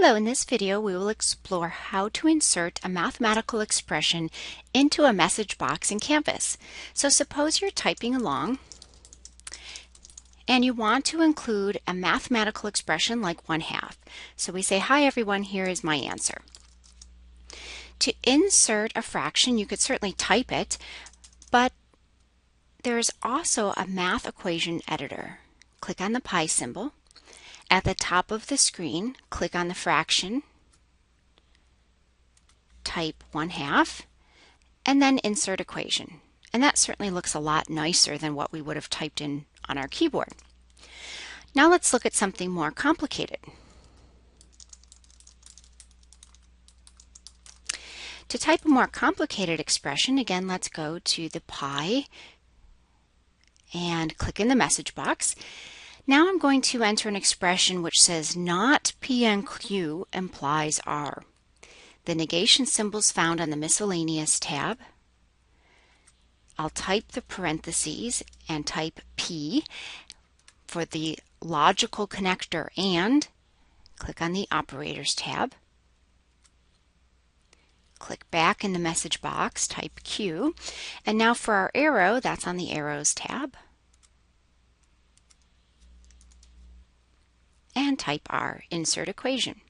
Hello, in this video we will explore how to insert a mathematical expression into a message box in Canvas. So suppose you're typing along and you want to include a mathematical expression like 1/2. So we say, hi everyone, here is my answer. To insert a fraction, you could certainly type it, but there's also a math equation editor. Click on the pi symbol. At the top of the screen, click on the fraction, type 1/2, and then insert equation. And that certainly looks a lot nicer than what we would have typed in on our keyboard. Now let's look at something more complicated. To type a more complicated expression, again, let's go to the pi and click in the message box. Now I'm going to enter an expression which says not P and Q implies R. The negation symbols found on the miscellaneous tab. I'll type the parentheses and type P for the logical connector and click on the operators tab. Click back in the message box, type Q, and now for our arrow, that's on the arrows tab. And type R, insert equation.